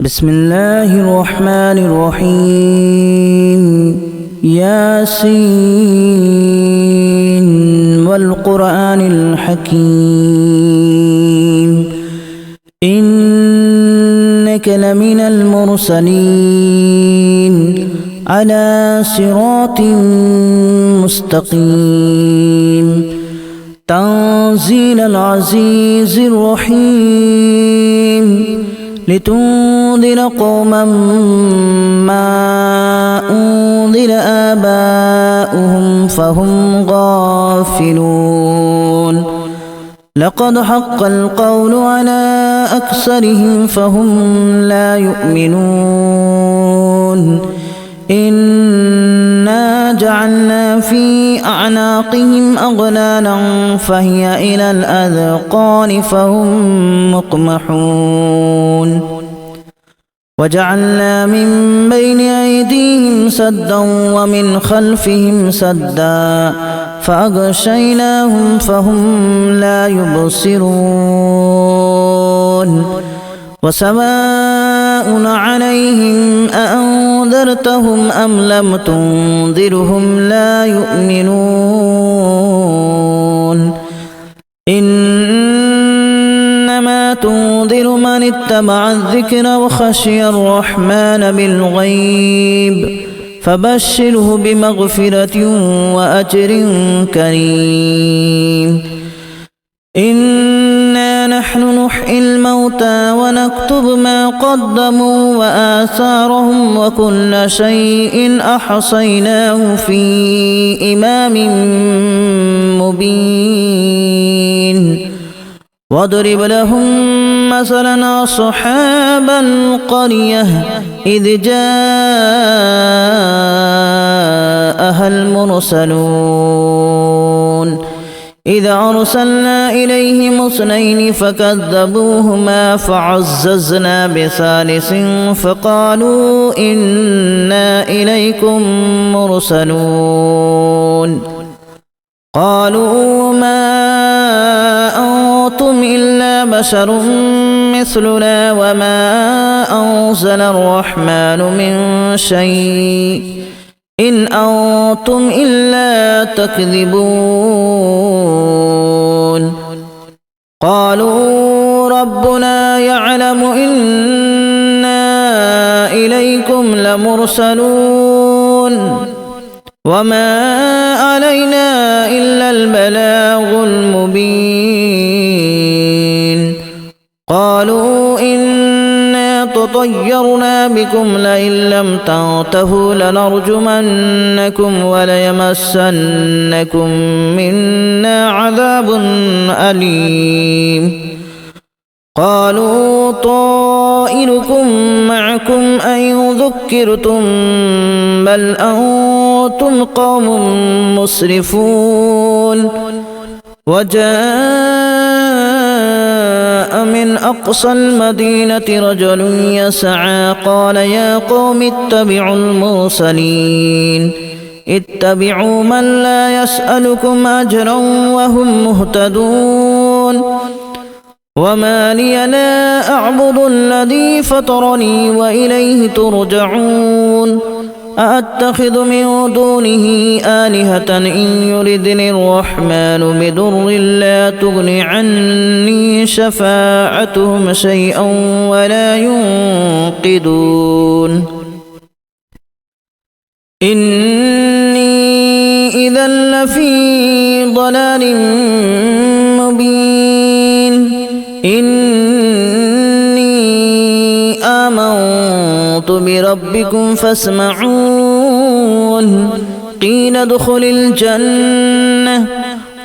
بسم الله الرحمن الرحيم ياسين والقرآن الحكيم إنك لمن المرسلين على صراط مستقيم تنزيل العزيز الرحيم لتنذر قوما ما أنذر آباؤهم فهم غافلون لقد حق القول على أكثرهم فهم لا يؤمنون إنا جعلنا في أعناقهم أغلالا فهي إلى الأذقان فهم مقمحون وجعلنا من بين أيديهم سدا ومن خلفهم سدا فأغشيناهم فهم لا يبصرون وسواء عليهم أأنذرتهم أم لم تنذرهم لا يؤمنون إنما تنذر من اتبع الذكر وخشي الرحمن بالغيب فبشره بمغفرة وأجر كريم إنا نحن نحيي الموتى ونكتب ما قدموا وآثارهم وكل شيء أحصيناه في إمام مبين واضرب لهم مثلا أصحاب القرية إذ جاءها المرسلون إذا أرسلنا إليهم اثنين فكذبوهما فعززنا بثالث فقالوا إنا إليكم مرسلون قالوا ما أنتم إلا بشر مثلنا وما أنزل الرحمن من شيء إن أنتم إلا تكذبون قالوا ربنا يعلم إنا إليكم لمرسلون وما علينا إلا البلاغ المبين قالوا إنا تطيرنا بكم لئن لم تنتهوا لنرجمنكم وليمسنكم منا عذاب أليم قالوا طائركم معكم أن ذكرتم بل أنتم قوم مسرفون وجاء من أقصى المدينة رجل يسعى قال يا قوم اتبعوا المرسلين اتبعوا من لا يسألكم أجرا وهم مهتدون وما لي لا أعبد الذي فطرني وإليه ترجعون أأتخذ من دونه آلهة إن يردني الرحمن بضر لا تغن عني شفاعتهم شيئا ولا ينقذون إني إذا لفي ضلال مبين إني آمنت بربكم فاسمعون قيل ادخل الجنة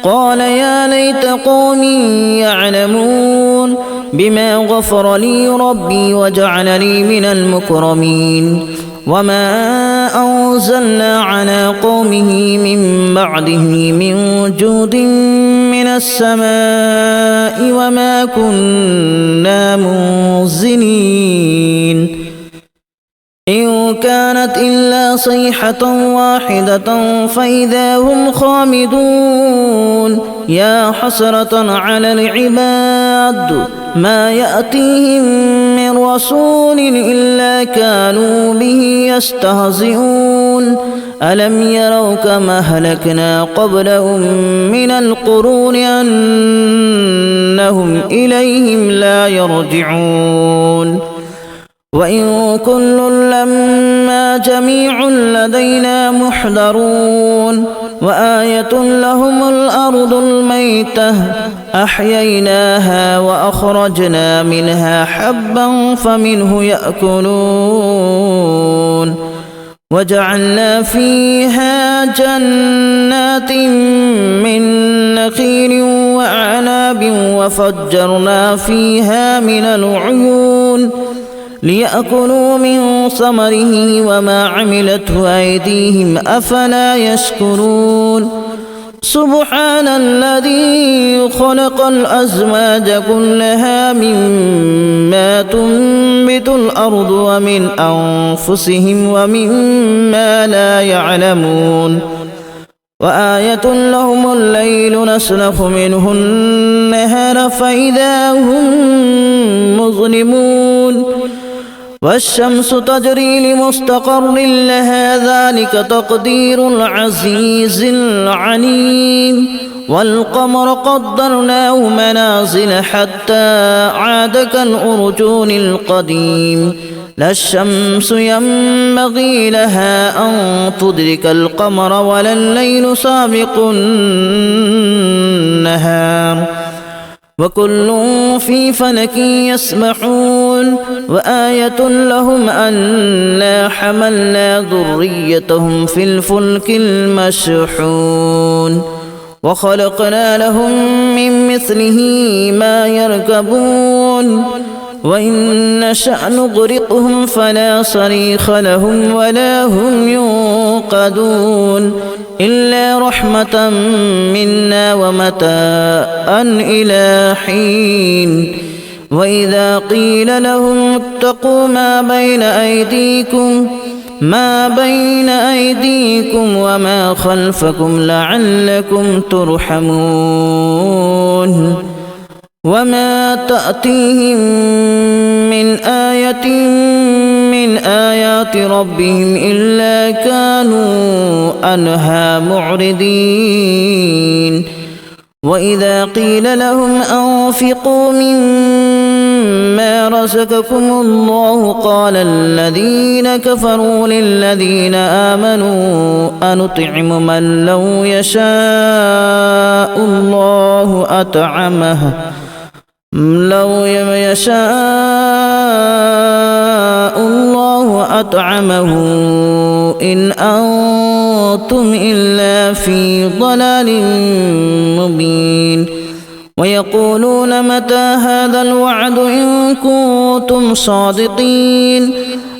قال يا ليت قومي يعلمون بما غفر لي ربي وجعلني من المكرمين وما أنزلنا على قومه من بعده من جود من السماء وما كنا منزلين إن كانت إلا صيحة واحدة فإذا هم خامدون يا حسرة على العباد ما يأتيهم من رسول إلا كانوا به يستهزئون ألم يروا كما أهلكنا قبلهم من القرون أنهم إليهم لا يرجعون وإن كل لما جميع لدينا محضرون وآية لهم الأرض الميتة أحييناها وأخرجنا منها حبا فمنه يأكلون وجعلنا فيها جنات من نخيل وأعناب وفجرنا فيها من العيون ليأكلوا من ثمره وما عملته أيديهم أفلا يشكرون سبحان الذي خلق الأزواج كلها مما تنبت الأرض ومن أنفسهم ومما لا يعلمون وآية لهم الليل نسلخ منه النهار فإذا هم مظلمون والشمس تجري لمستقر لها ذلك تقدير العزيز العليم والقمر قدرناه منازل حتى عاد كالأرجون القديم لا الشمس ينبغي لها أن تدرك القمر ولا الليل سابق النهار وكل في فلك يسبحون وآية لهم أنا حملنا ذريتهم في الفلك المشحون وخلقنا لهم من مثله ما يركبون وإن نشأ نغرقهم فلا صريخ لهم ولا هم ينقذون إلا رحمة منا ومتاعا إلى حين وإذا قيل لهم اتقوا ما بين أيديكم وما خلفكم لعلكم ترحمون وما تأتيهم من آية من آيات ربهم إلا كانوا عنها معرضين وإذا قيل لهم أنفقوا مما رزقكم الله قال الذين كفروا للذين آمنوا أنطعم من لو يشاء الله أطعمه إن أنتم إلا في ضلال مبين ويقولون متى هذا الوعد إن كنتم صادقين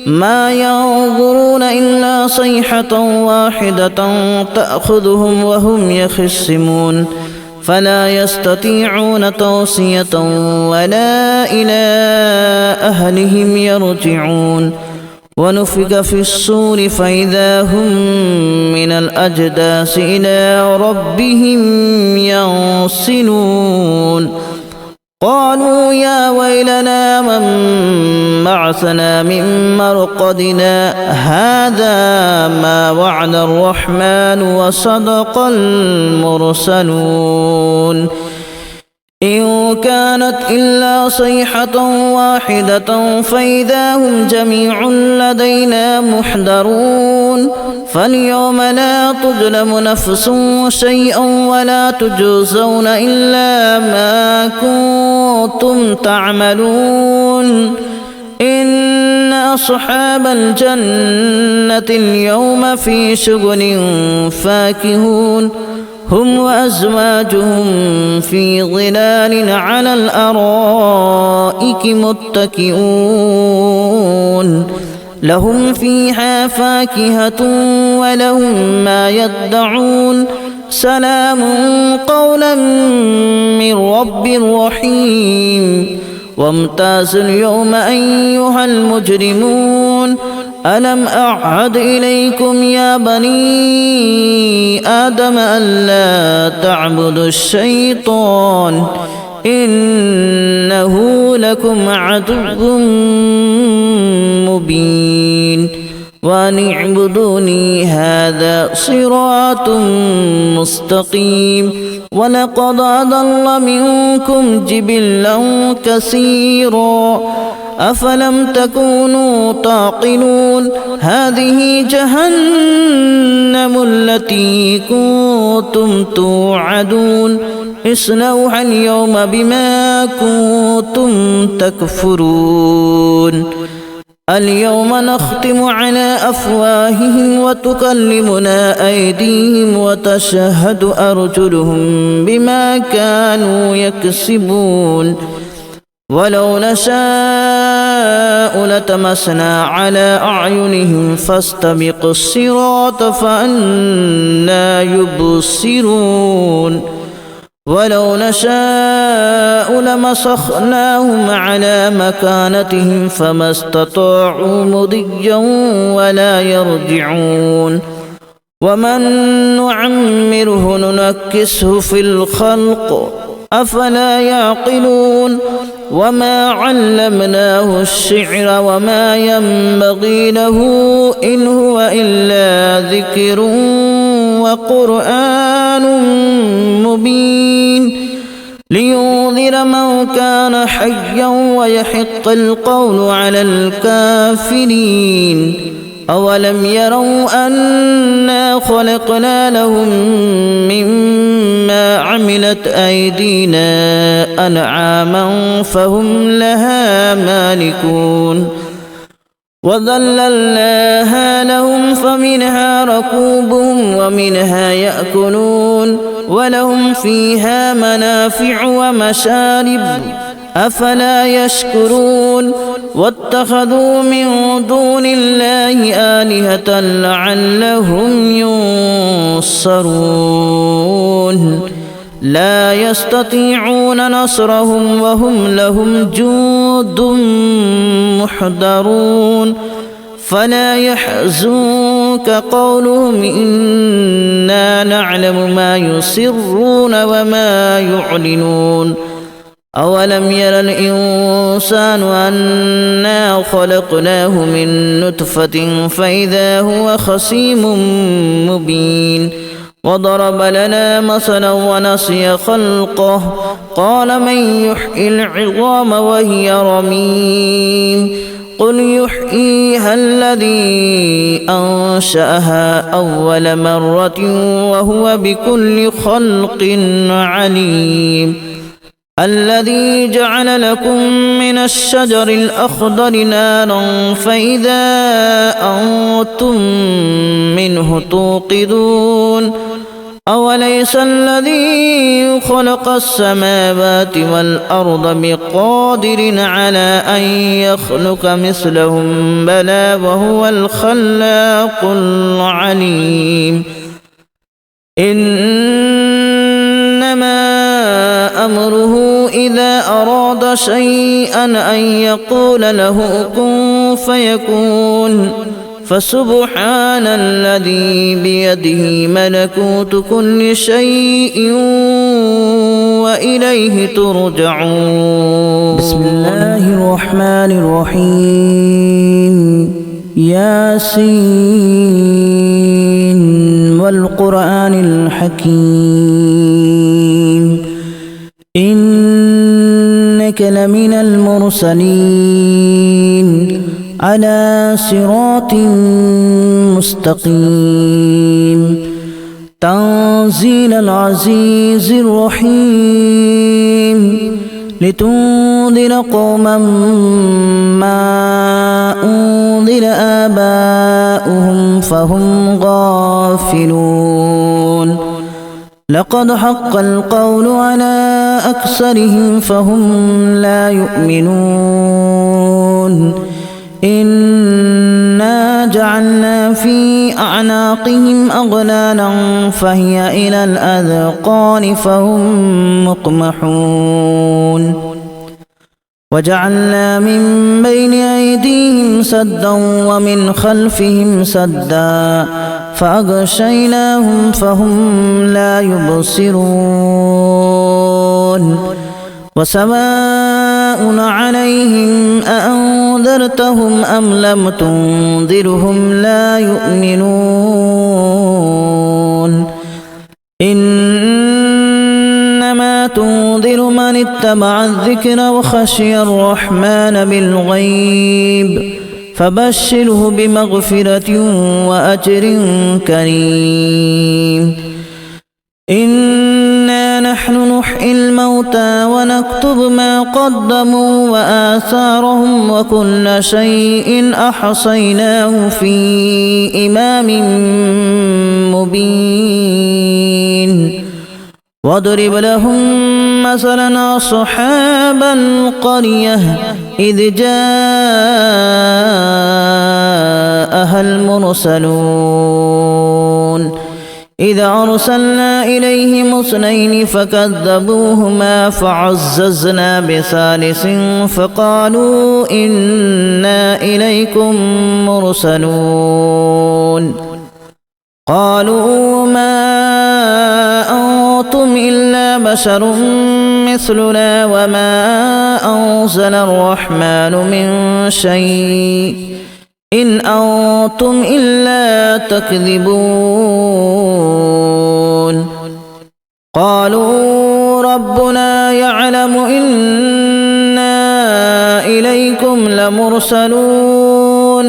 ما ينظرون إلا صيحة واحدة تأخذهم وهم يخصمون فلا يستطيعون توصية ولا إلى أهلهم يرجعون ونفخ في الصور فإذا هم من الأجداث إلى ربهم ينسلون قالوا يا ويلنا من بعثنا من مرقدنا هذا ما وعد الرحمن وصدق المرسلون إن كانت إلا صيحة واحدة فإذا هم جميع لدينا محضرون فاليوم لا تظلم نفس شيئا ولا تجزون إلا ما كنتم تعملون إن أصحاب الجنة اليوم في شغل فاكهون هم وأزواجهم في ظلال على الأرائك متكئون لهم فيها فاكهة ولهم ما يدعون سلام قولا من رب رحيم وامتازوا اليوم أيها المجرمون ألم أعهد إليكم يا بني آدم ألا تعبدوا الشيطان إنه لكم عدو مبين وأن اعبدوني هذا صراط مستقيم ولقد أضل منكم جبلا كثيرا أفلم تكونوا تعقلون هذه جهنم التي كنتم توعدون اصلوها اليوم بما كنتم تكفرون اليوم نختم على أفواههم وتكلمنا أيديهم وتشهد أرجلهم بما كانوا يكسبون ولو نشاء لتمسنا على أعينهم فاستبقوا الصراط فأنى يبصرون ولو نشاء لمسخناهم على مكانتهم فما استطاعوا مضيا ولا يرجعون ومن نعمره ننكسه في الخلق أفلا يعقلون وما علمناه الشعر وما ينبغي له إن هو إلا ذكر وقرآن مبين لينذر من كان حيا ويحق القول على الكافرين أولم يروا أنا خلقنا لهم مما عملت أيدينا أنعاما فهم لها مالكون وذللناها لهم فمنها ركوبهم ومنها يأكلون ولهم فيها منافع ومشارب أفلا يشكرون واتخذوا من دون الله آلهة لعلهم ينصرون لا يستطيعون نصرهم وهم لهم جند محضرون فلا يحزنك قولهم إنا نعلم ما يسرون وما يعلنون أولم ير الإنسان أنا خلقناه من نطفة فإذا هو خصيم مبين وضرب لنا مثلا ونسي خلقه قال من يحيي العظام وهي رميم قل يحييها الذي أنشأها أول مرة وهو بكل خلق عليم الذي جعل لكم من الشجر الأخضر نارا فإذا أنتم منه توقدون أوليس الذي خلق السماوات والأرض بقادر على أن يخلق مثلهم بلى وهو الخلاق العليم إنما أمره إذا أراد شيئا أن يقول له كن فيكون فسبحان الذي بيده ملكوت كل شيء وإليه ترجعون بسم الله الرحمن الرحيم ياسين والقرآن الحكيم إنك لمن المرسلين على صراط مستقيم تنزيل العزيز الرحيم لتنذر قوما ما أنذر آباؤهم فهم غافلون لقد حق القول على أكثرهم فهم لا يؤمنون إنا جعلنا في أعناقهم أغلالا فهي إلى الأذقان فهم مقمحون وجعلنا من بين أيديهم سدا ومن خلفهم سدا فأغشيناهم فهم لا يبصرون وسواء سواء عليهم أأنذرتهم أم لم تنذرهم لا يؤمنون إنما تنذر من اتبع الذكر وخشي الرحمن بالغيب فبشره بمغفرة وأجر كريم إنا نحن نحيي الموتى ونكتب ما قدموا وآثارهم وكل شيء أحصيناه في إمام مبين واضرب لهم مثلا أصحاب القرية إذ جاءها المرسلون إذ أرسلنا إليهم اثنين فكذبوهما فعززنا بثالث فقالوا إنا إليكم مرسلون قالوا ما أنتم إلا بشر مثلنا وما أنزل الرحمن من شيء إن أنتم إلا تكذبون قالوا ربنا يعلم إنا إليكم لمرسلون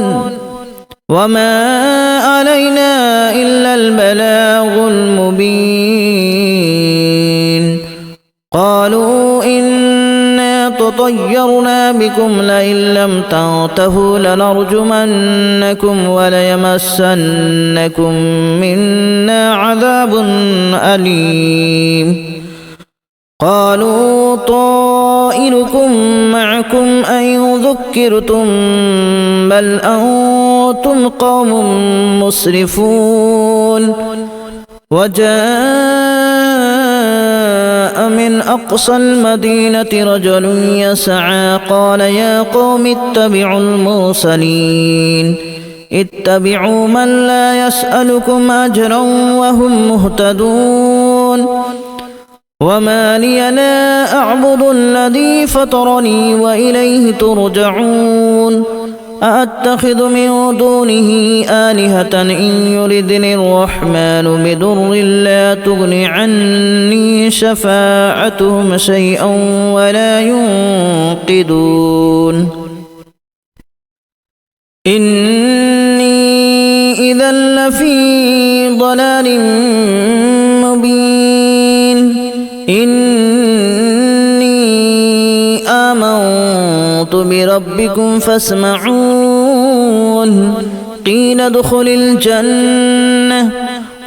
وما علينا إلا البلاغ المبين قالوا إنا تطيرنا بكم لئن لم تنتهوا لنرجمنكم وليمسنكم منا عذاب أليم قالوا طائركم معكم أن ذكرتم بل أنتم قوم مسرفون وجاء من أقصى المدينة رجل يسعى قال يا قوم اتبعوا المرسلين اتبعوا من لا يسألكم أجرا وهم مهتدون وما لي لا أعبد الذي فطرني وإليه ترجعون أأتخذ من دونه آلهة إن يردني الرحمن بضر لا تغن عني شفاعتهم شيئا ولا ينقذون إني إذا لفي ضلال مبين إني آمنت بربكم فاسمعون قيل ادخل الجنة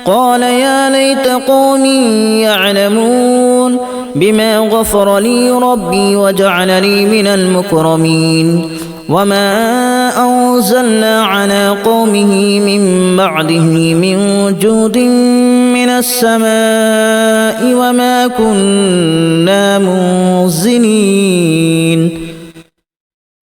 قال يا ليت قومي يعلمون بما غفر لي ربي وجعلني من المكرمين وما أنزلنا على قومه من بعده من جود من السماء وما كنا منزلين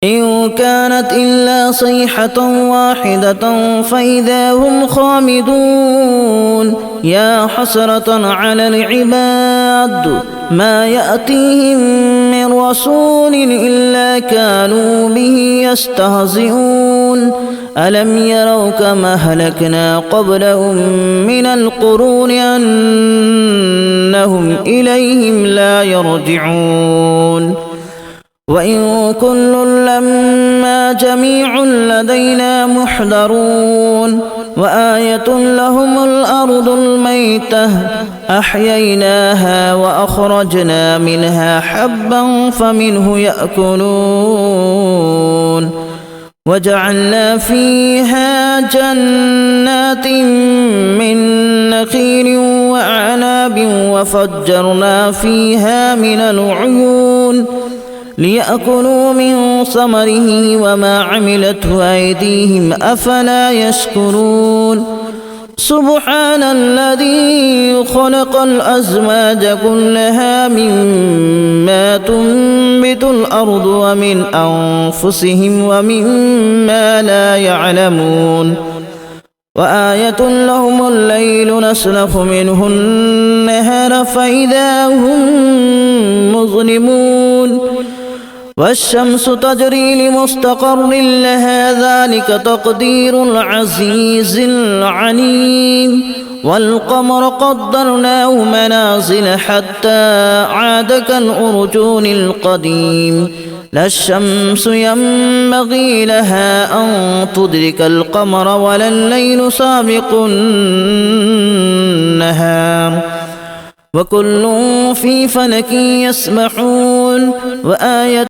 إن كانت إلا صيحة واحدة فإذا هم خامدون يا حسرة على العباد ما يأتيهم من رسول إلا كانوا به يستهزئون ألم يروا كما أهلكنا قبلهم من القرون أنهم إليهم لا يرجعون وإن كل لما جميع لدينا محضرون وآية لهم الأرض الميتة أحييناها وأخرجنا منها حبا فمنه يأكلون وجعلنا فيها جنات من نخيل وأعناب وفجرنا فيها من العيون ليأكلوا من ثمره وما عملته أيديهم أفلا يشكرون سبحان الذي خلق الأزواج كلها مما تنبت الأرض ومن أنفسهم ومما لا يعلمون وآية لهم الليل نسلخ منه النهار فإذا هم مظلمون والشمس تجري لمستقر لها ذلك تقدير العزيز العليم والقمر قدرناه منازل حتى عاد كالأرجون القديم لا الشمس ينبغي لها أن تدرك القمر ولا الليل سابق النهار وكل في فلك يسبحون وآية